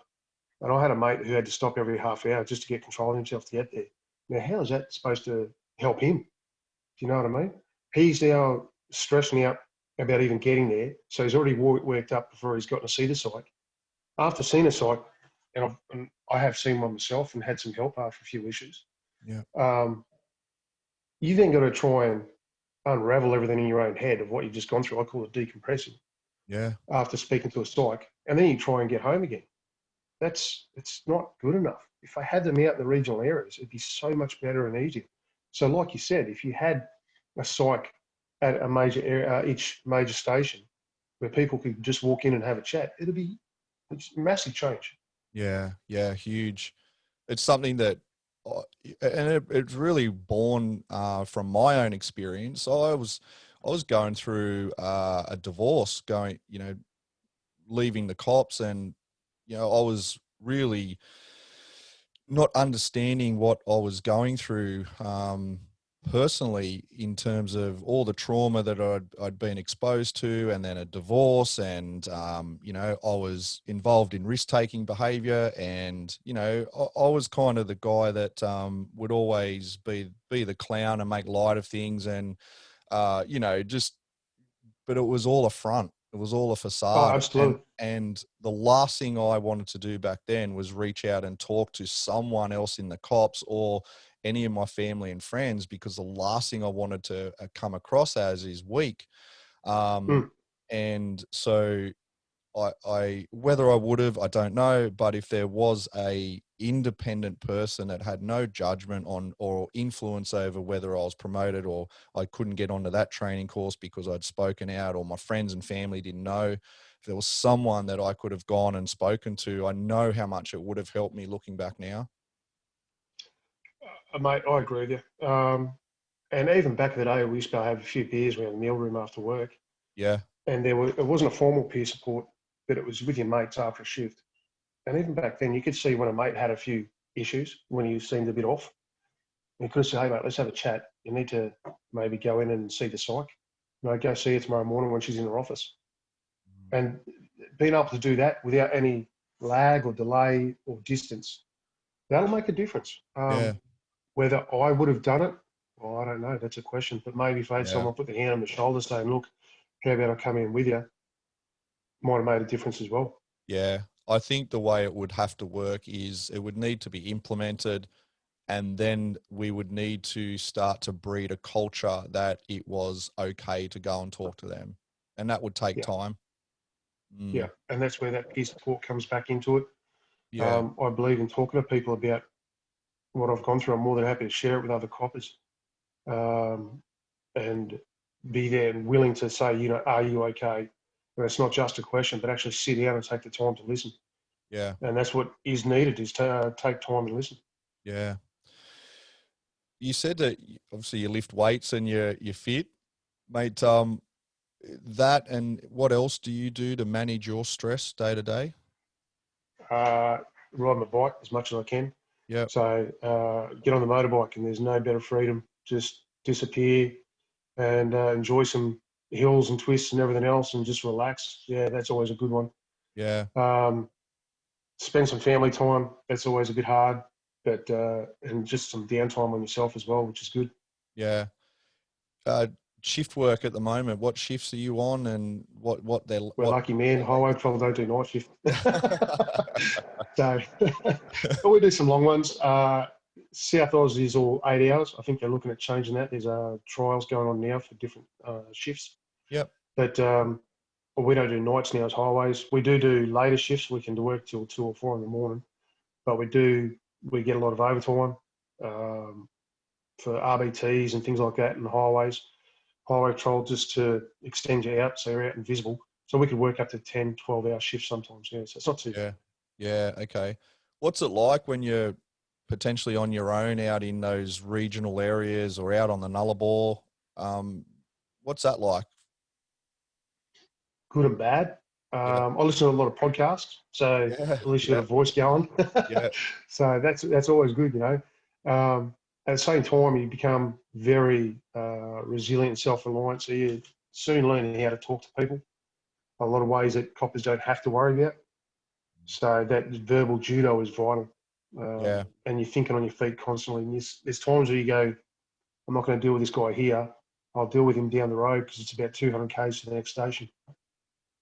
And I had a mate who had to stop every half hour just to get control of himself to get there. Now, how is that supposed to help him? Do you know what I mean? He's now stressing out about even getting there. So he's already worked up before he's gotten to see the psych. After seeing a psych, and I have seen one myself and had some help after a few issues, yeah, um, you then got to try and unravel everything in your own head of what you've just gone through. I call it decompressing yeah, after speaking to a psych. And then you try and get home again. It's not good enough. If I had them out in the regional areas, it'd be so much better and easier. So like you said, if you had a psych at a major area, each major station, where people could just walk in and have a chat, it's massive change. yeah, huge. it's something that, and it's really born from my own experience. I was going through a divorce, leaving the cops, and I was really not understanding what I was going through personally, in terms of all the trauma that I'd been exposed to, and then a divorce, and I was involved in risk-taking behavior, and I was kind of the guy that would always be the clown and make light of things, and just, but it was all a front. It was all a Oh, facade. absolutely. And the last thing I wanted to do back then was reach out and talk to someone else in the cops or any of my family and friends, because the last thing I wanted to come across as is weak. Mm. And so I whether I would have, I don't know, but if there was a independent person that had no judgment on or influence over whether I was promoted or I couldn't get onto that training course because I'd spoken out, or my friends and family didn't know, if there was someone that I could have gone and spoken to, I know how much it would have helped me looking back now. Mate, I agree with you. And even back in the day, we used to have a few beers around the meal room after work, Yeah. and it wasn't a formal peer support, but it was with your mates after a shift. And even back then, you could see when a mate had a few issues, when he seemed a bit off. You could say, hey, mate, let's have a chat. You need to maybe go in and see the psych. Go see her tomorrow morning when she's in her office. And being able to do that without any lag or delay or distance, that'll make a difference. Yeah. Whether I would have done it, well, I don't know. That's a question. But maybe if I had Yeah. someone put their hand on my shoulder saying, look, how about I come in with you, might have made a difference as well. Yeah. I think the way it would have to work is it would need to be implemented, and then we would need to start to breed a culture that it was okay to go and talk to them. And that would take Yeah. time. Yeah. And that's where that peer support comes back into it. Yeah. I believe in talking to people about what I've gone through. I'm more than happy to share it with other coppers, and be there and willing to say, are you okay? And it's not just a question, but actually sit down and take the time to listen. Yeah. And that's what is needed, is to take time and listen. Yeah. You said that obviously you lift weights and you're fit, mate. That, and what else do you do to manage your stress day to day? Ride my bike as much as I can. Yeah. So get on the motorbike, and there's no better freedom. Just disappear and enjoy some hills and twists and everything else, and just relax. Yeah, that's always a good one. Yeah. Spend some family time. That's always a bit hard, but and just some downtime on yourself as well, which is good. Yeah. Shift work at the moment. What shifts are you on, and what they're We're what? lucky, man. Highway patrol don't do night shift. So, but we do some long ones. South Oz is all 8 hours. I think they're looking at changing that. There's trials going on now for different shifts. Yep. But we don't do nights now as highways. We do later shifts. We can work till 2 or 4 in the morning. But we get a lot of overtime for RBTs and things like that in the highways. Highway patrol just to extend you out so you're out and visible. So we could work up to 10, 12-hour shifts sometimes. Yeah, so it's not too bad. Yeah. Okay. What's it like when you're potentially on your own out in those regional areas or out on the Nullarbor? What's that like? Good and bad. Yeah. I listen to a lot of podcasts, so at least you got a voice going. Yeah. So that's always good, at the same time, you become very resilient and self-reliant, so you soon learn how to talk to people. A lot of ways that coppers don't have to worry about. So that verbal judo is vital. Yeah. And you're thinking on your feet constantly. And there's times where you go, I'm not going to deal with this guy here. I'll deal with him down the road because it's about 200 k's to the next station.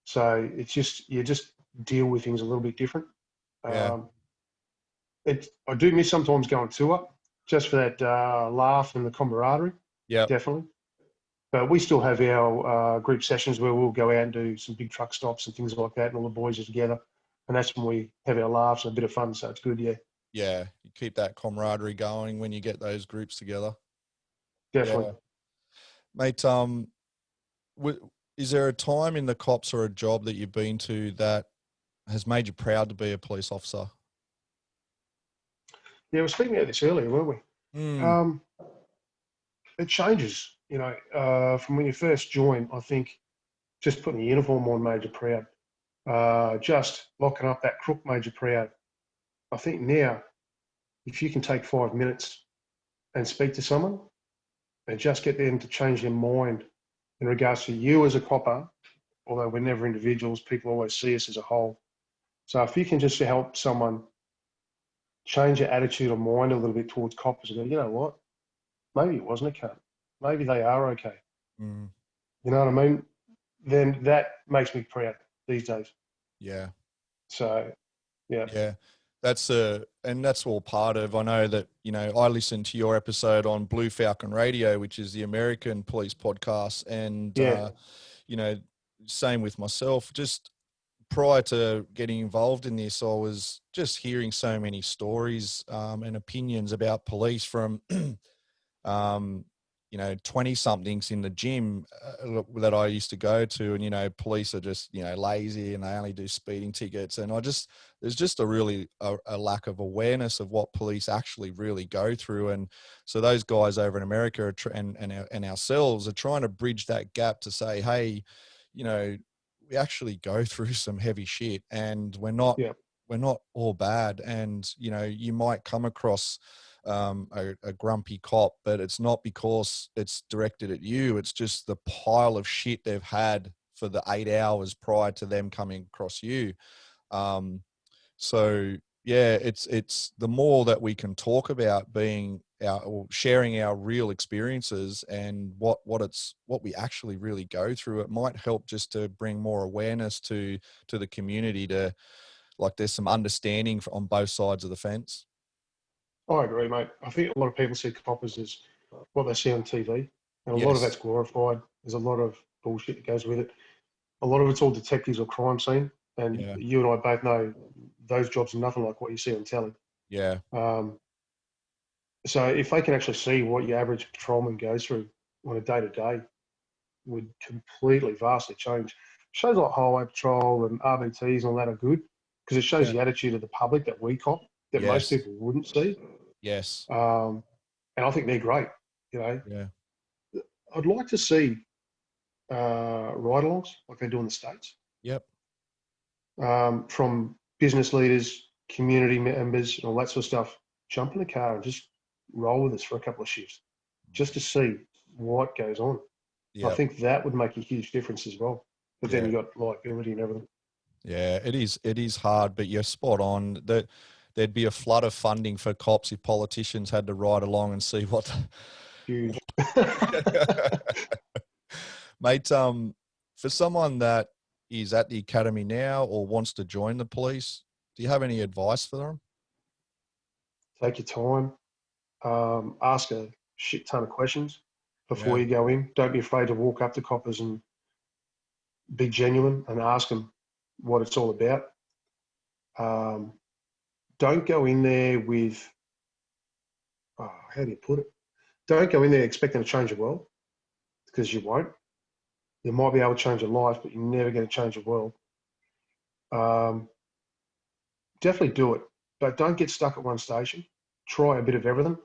So it's just, you just deal with things a little bit different. Yeah. I do miss sometimes going tour just for that laugh and the camaraderie. Yeah. Definitely. But we still have our group sessions where we'll go out and do some big truck stops and things like that, and all the boys are together. And that's when we have our laughs and a bit of fun. So it's good, yeah. Yeah. You keep that camaraderie going when you get those groups together. Definitely. Yeah. Mate, is there a time in the cops or a job that you've been to that has made you proud to be a police officer? Yeah, we were speaking about this earlier, weren't we? Mm, It changes, from when you first join. I think just putting the uniform on made you proud. Just locking up that crook made you proud. I think now, if you can take 5 minutes and speak to someone and just get them to change their mind in regards to you as a copper, although we're never individuals, people always see us as a whole. So if you can just help someone change their attitude or mind a little bit towards coppers and go, you know what, maybe it wasn't a cunt. Maybe they are okay. mm, You know what I mean? Then that makes me proud these days. yeah. So, yeah. Yeah, and that's all part of. I know that I listened to your episode on Blue Falcon Radio, which is the American police podcast, and Yeah. you know, same with myself. Just prior to getting involved in this, I was just hearing so many stories and opinions about police from um, 20 somethings in the gym that I used to go to. And, police are just, lazy and they only do speeding tickets. And there's just a lack of awareness of what police actually really go through. And so those guys over in America and ourselves are trying to bridge that gap to say, hey, we actually go through some heavy shit and Yeah. we're not all bad. And, you might come across a grumpy cop, but it's not because it's directed at you. It's just the pile of shit they've had for the 8 hours prior to them coming across you. So yeah, it's the more that we can talk about or sharing our real experiences and what we actually really go through, it might help just to bring more awareness to the community, to like there's some understanding on both sides of the fence. I agree, mate. I think a lot of people see coppers as what they see on TV, and a lot of that's Yes. glorified. There's a lot of bullshit that goes with it. A lot of it's all detectives or crime scene, and Yeah. you and I both know those jobs are nothing like what you see on telly. Yeah. Um, so if they can actually see what your average patrolman goes through on a day-to-day, would completely, vastly change. Shows like Highway Patrol and RBTs and all that are good because it shows Yeah. the attitude of the public that we cop that most Yes. people wouldn't see. Yes. And I think they're great. You know, Yeah. I'd like to see ride-alongs like they do in the States, Yep. from business leaders, community members, and all that sort of stuff. Jump in the car and just roll with us for a couple of shifts just to see what goes on. I Yep. think that would make a huge difference as well. But then Yeah. you got liability and everything. Yeah. It is hard, but you're spot on that there'd be a flood of funding for cops if politicians had to ride along and see what. Huge. Mate, for someone that is at the academy now or wants to join the police, do you have any advice for them? Take your time. Ask a shit ton of questions before Yeah. you go in. Don't be afraid to walk up to coppers and be genuine and ask them what it's all about. Um, don't go in there with, how do you put it? Don't go in there expecting to change the world because you won't. You might be able to change your life, but you're never going to change the world. Definitely do it, but don't get stuck at one station. Try a bit of everything.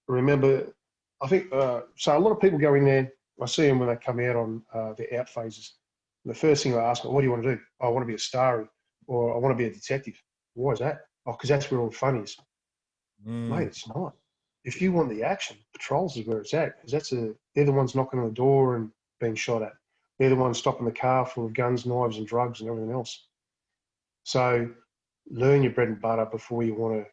Remember, I think, so a lot of people go in there, I see them when they come out on their out phases. The first thing I ask them, what do you want to do? Oh, I want to be a starry, or I want to be a detective. Why is that? Oh, because that's where all the fun is. Mate, Mm, it's not. If you want the action, patrols is where it's at, because they're the ones knocking on the door and being shot at. They're the ones stopping the car full of guns, knives, and drugs and everything else. So learn your bread and butter before you want to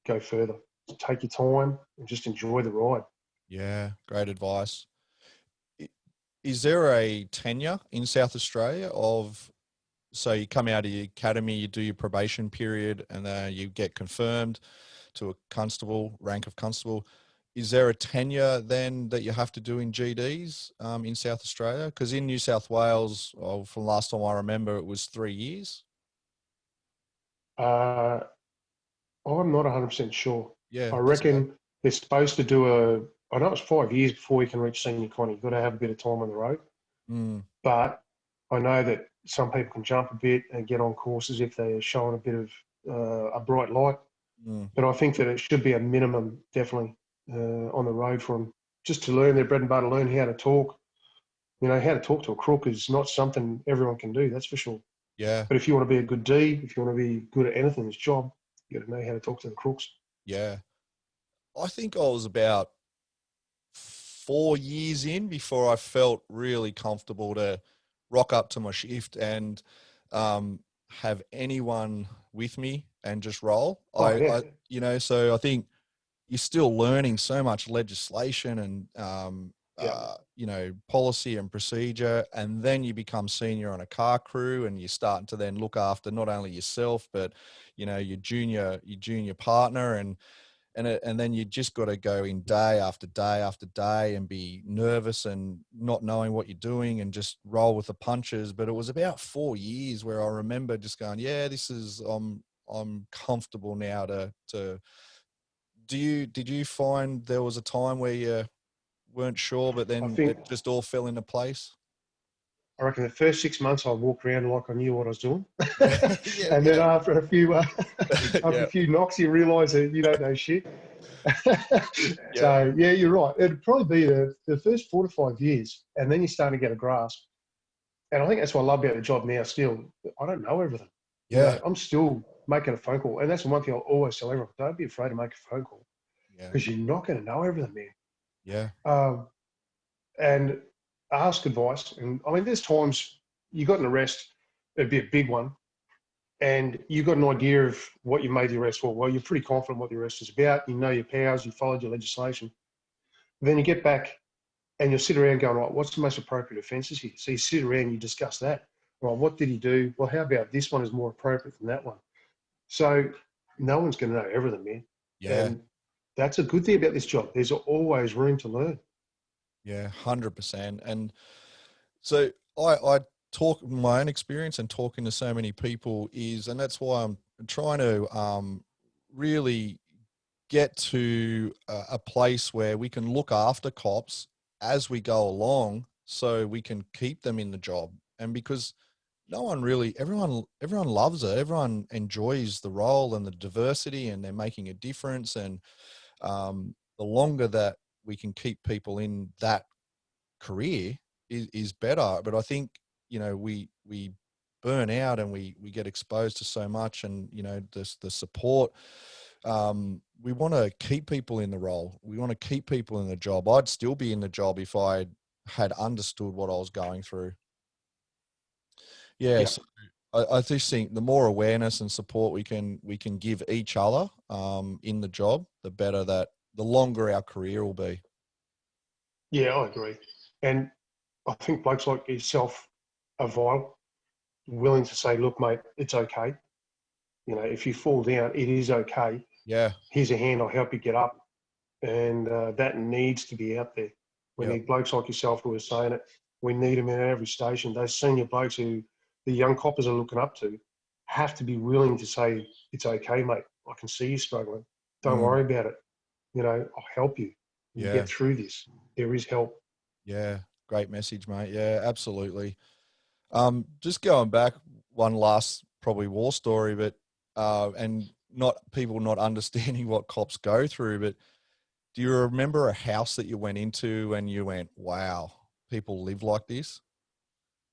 go further. Take your time and just enjoy the ride. yeah, great advice. I- Is there a tenure in South Australia so you come out of the academy, you do your probation period, and then you get confirmed to a constable, rank of constable. Is there a tenure then that you have to do in GDs in South Australia? Because in New South Wales, from last time I remember, it was 3 years. Uh, I'm not 100% sure. Yeah, I that's okay. reckon they're supposed to I know it's 5 years before you can reach senior connie. You've got to have a bit of time on the road. Mm, But I know that some people can jump a bit and get on courses if they're showing a bit of a bright light. But I think that it should be a minimum, definitely, on the road for them, just to learn their bread and butter, learn how to talk. You know, how to talk to a crook is not something everyone can do, that's for sure. Yeah. But if you want to be a good D, if you want to be good at anything in this job, you got to know how to talk to the crooks. Yeah. I think I was about 4 years in before I felt really comfortable to rock up to my shift and have anyone with me and just roll. Oh, yeah. So I think you're still learning so much legislation and policy and procedure, and then you become senior on a car crew, and you're starting to then look after not only yourself but your junior partner, and then you just got to go in day after day after day and be nervous and not knowing what you're doing and just roll with the punches. But it was about 4 years where I remember just going, yeah, this is I'm comfortable now to. Did you find there was a time where you weren't sure, but I then think, it just all fell into place? I reckon the first 6 months I walked around like I knew what I was doing. Yeah, And then after a few yeah, a few knocks, you realise that you don't know shit. yeah, So, yeah, you're right. It'd probably be the first 4 to 5 years, and then you're starting to get a grasp. And I think that's what I love about the job now still. I don't know everything. You yeah, know, I'm still making a phone call. And that's the one thing I'll always tell everyone. Don't be afraid to make a phone call, yeah, because you're not going to know everything, man. yeah, And ask advice. And I mean, there's times you got an arrest, it'd be a big one, and you've got an idea of what you made the arrest for. Well, you're pretty confident what the arrest is about. You know your powers, you followed your legislation. Then you get back and you'll sit around going, right, what's the most appropriate offences here? So you sit around and you discuss that. Well, what did he do? Well, how about this one is more appropriate than that one? So no one's going to know everything, man. yeah, And that's a good thing about this job. There's always room to learn. yeah, 100%. And so I talk my own experience and talking to so many people and that's why I'm trying to really get to a place where we can look after cops as we go along so we can keep them in the job. And because everyone loves it, everyone enjoys the role and the diversity, and they're making a difference. And the longer that we can keep people in that career is better. But I think we burn out and we get exposed to so much, and the support. We want to keep people in the role. We want to keep people in the job. I'd still be in the job if I had understood what I was going through. Yeah, Yeah. so I just think the more awareness and support we can give each other in the job, the longer our career will be. Yeah, I agree. And I think blokes like yourself are vital, willing to say, look, mate, it's okay. You know, if you fall down, it is okay. Yeah. Here's a hand, I'll help you get up. And that needs to be out there. We Yep. need blokes like yourself who are saying it. We need them in every station. Those senior blokes who the young coppers are looking up to have to be willing to say, it's okay, mate. I can see you struggling. Don't worry about it. You know, I'll help you. You Yeah. get through this. There is help. Yeah. Great message, mate. Yeah, absolutely. Just going back, one last probably war story, but and not people not understanding what cops go through, but do you remember a house that you went into and you went, wow, people live like this?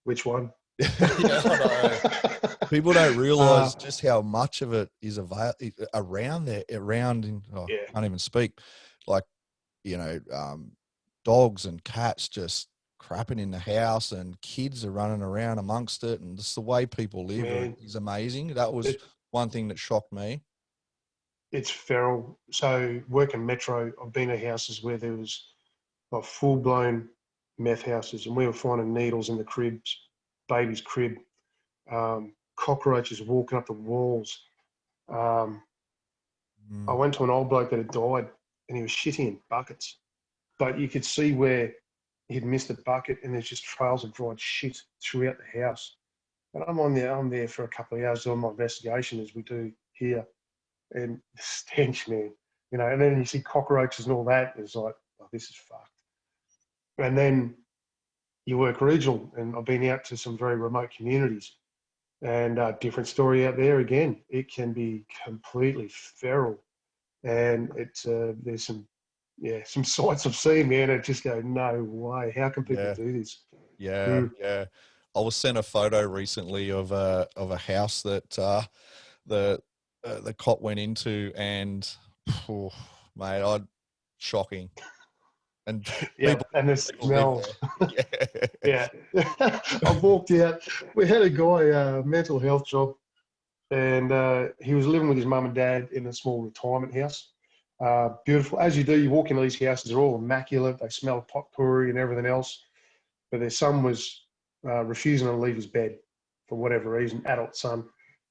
Which one? Yeah, I know. People don't realize just how much of it is around there, I Yeah. can't even speak. Like, dogs and cats just crapping in the house, and kids are running around amongst it. And just the way people live Man, is amazing. That was one thing that shocked me. it's feral. So working metro, I've been to houses where there was like full-blown meth houses, and we were finding needles in the cribs, baby's crib, cockroaches walking up the walls. I went to an old bloke that had died, and he was shitting in buckets, but you could see where he'd missed a bucket, and there's just trails of dried shit throughout the house. And I'm there for a couple of hours doing my investigation, as we do here, and the stench, man, and then you see cockroaches and all that. It's like, oh, this is fucked. And then you work regional, and I've been out to some very remote communities, And different story out there again. It can be completely feral, and it's there's some sights I've seen, man. I just go, no way. How can people Yeah. do this? Yeah. Yeah. I was sent a photo recently of a house that the cop went into, and oh, mate, shocking. And Yeah, and the people live smells. there. Yeah, I walked out. We had a guy, mental health job, and he was living with his mum and dad in a small retirement house. Beautiful, as you do. You walk into these houses; they're all immaculate. They smell of potpourri and everything else. But their son was refusing to leave his bed for whatever reason, adult son.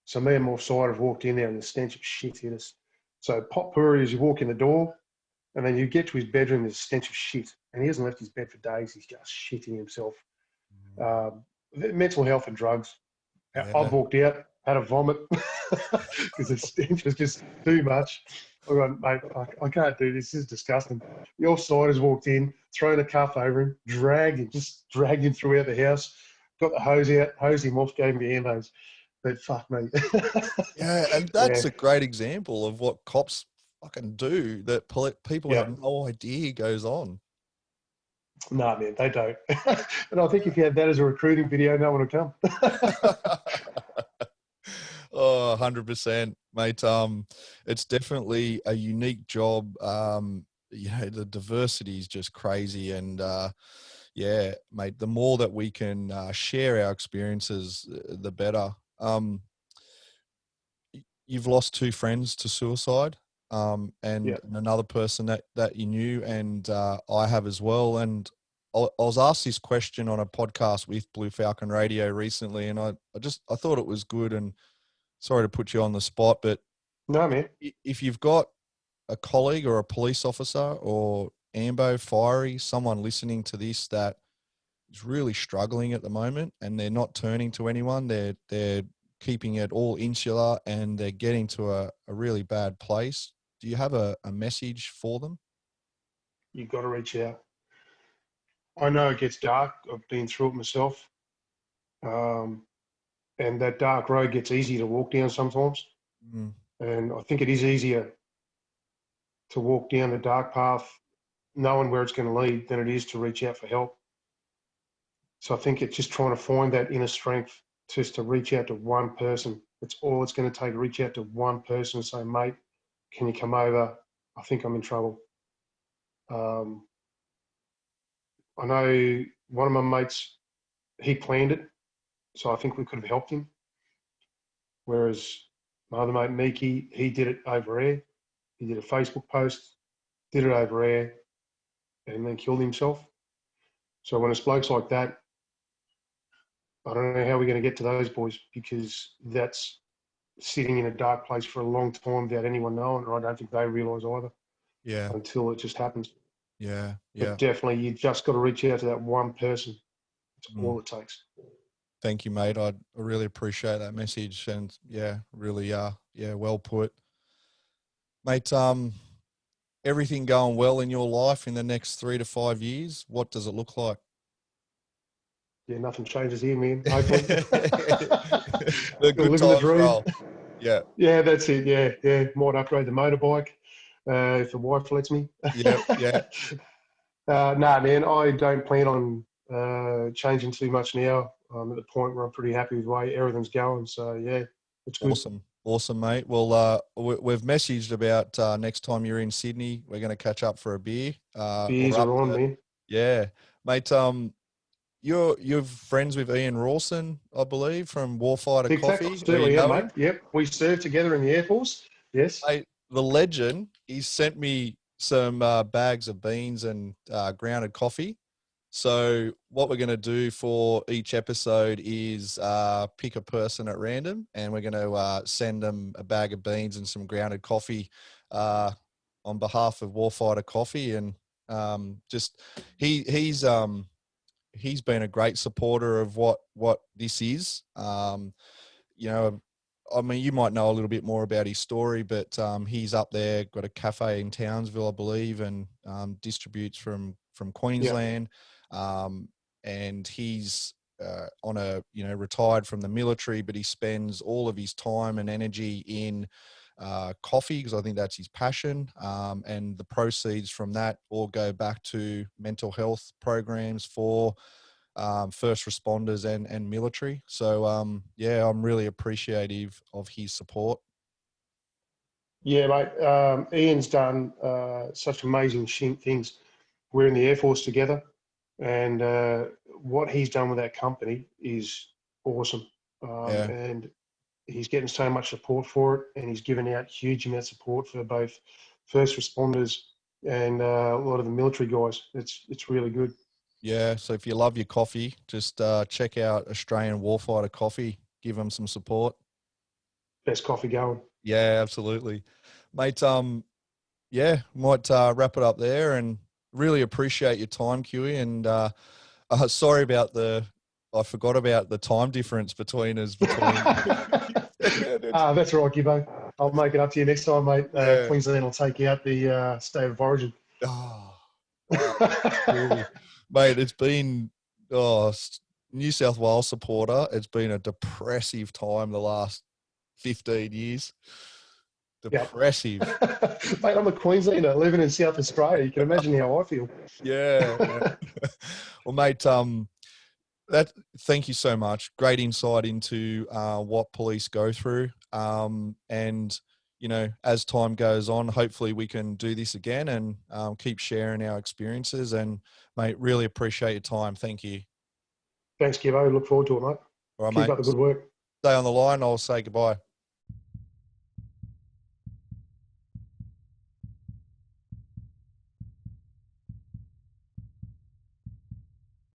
So me and my side have walked in there, and the stench of shit hit us. So potpourri as you walk in the door, and then you get to his bedroom, there's a stench of shit, and he hasn't left his bed for days. He's just shitting himself. Mental health and drugs. I've Yeah. walked out, had a vomit because the stench was just too much. I got, mate, I can't do this. This is disgusting. Your side has walked in, thrown a cuff over him, just dragged him throughout the house, got the hose out, hosed him off, gave him the hand hose. But fuck me. Yeah, and Yeah, that's a great example of what cops fucking do that people yeah. have no idea goes on. Nah, man, they don't. And I think if you had that as a recruiting video, no one would come. Oh, 100%, mate. It's definitely a unique job. The diversity is just crazy. And yeah, mate, the more that we can share our experiences, the better. You've lost two friends to suicide, Yeah, and another person that you knew, and I have as well. And I was asked this question on a podcast with Blue Falcon Radio recently, and I thought it was good. And sorry to put you on the spot, but no, man. if you've got a colleague or a police officer or ambo fiery, someone listening to this that is really struggling at the moment, and they're not turning to anyone, they're keeping it all insular, and they're getting to a really bad place, do you have a message for them? You've got to reach out. I know it gets dark. I've been through it myself. Um, and that dark road gets easy to walk down sometimes. Mm, And I think it is easier to walk down the dark path knowing where it's going to lead than it is to reach out for help. So I think it's just trying to find that inner strength just to reach out to one person. It's all it's going to take to reach out to one person and say, mate, can you come over? I think I'm in trouble. Um, I know one of my mates, he planned it. So I think we could have helped him. Whereas my other mate, Miki, he did it over air. He did a Facebook post, did it over air, and then killed himself. So when it's blokes like that, I don't know how we're going to get to those boys, because that's sitting in a dark place for a long time without anyone knowing, or I don't think they realise either yeah, until it just happens. yeah, But yeah. definitely, you just got to reach out to that one person. It's Mm. all it takes. Thank you, mate. I really appreciate that message, and yeah, really, yeah, well put, mate. Everything going well in your life in the next 3 to 5 years? What does it look like? Yeah, nothing changes here, man. Hopefully, The good living the times dream. roll. Yeah, Yeah, that's it. Yeah, yeah. Might upgrade the motorbike if the wife lets me. yeah, yeah. Nah, man, I don't plan on changing too much now. I'm at the point where I'm pretty happy with the way everything's going. So yeah, it's good. Awesome. Awesome, mate. Well, we've messaged about next time you're in Sydney, we're going to catch up for a beer. Beers Or up are on, to, man. yeah, mate. You're friends with Ian Rawson, I believe, from Warfighter Tic Tac, Coffee. Or you certainly am, know mate. him? Yep, we served together in the Air Force. Yes. Mate, the legend. He sent me some bags of beans and grounded coffee. So what we're going to do for each episode is pick a person at random, and we're going to send them a bag of beans and some grounded coffee on behalf of Warfighter Coffee. And just he's been a great supporter of what this is. You know, I mean, you might know a little bit more about his story, but he's up there, got a cafe in Townsville, I believe, and distributes from Yeah. Queensland. Um, and he's on a, retired from the military, but he spends all of his time and energy in coffee, because I think that's his passion. And the proceeds from that all go back to mental health programs for first responders and military. So, yeah, I'm really appreciative of his support. Yeah, mate. Ian's done such amazing things. We're in the Air Force together, and what he's done with that company is awesome. Yeah. And he's getting so much support for it, and he's giving out huge amounts of support for both first responders and a lot of the military guys. It's really good. Yeah. So if you love your coffee, just check out Australian Warfighter Coffee. Give them some support. Best coffee going. Yeah, absolutely, mate. Yeah, might wrap it up there, and really appreciate your time, Quey. And sorry about I forgot about the time difference between us. That's all right, Gibbo. I'll make it up to you next time, mate. Yeah. Queensland will take you out the state of origin. Oh, cool. Mate, it's been New South Wales supporter. It's been a depressive time the last 15 years. Depressive. Yep. Mate, I'm a Queenslander living in South Australia. You can imagine how I feel. Yeah. Well, mate, thank you so much. Great insight into what police go through. And, as time goes on, hopefully we can do this again and keep sharing our experiences. And, mate, really appreciate your time. Thank you. Thanks, Gibbo. Look forward to it, mate. All right, Keep mate. up the good work. Stay on the line. I'll say goodbye.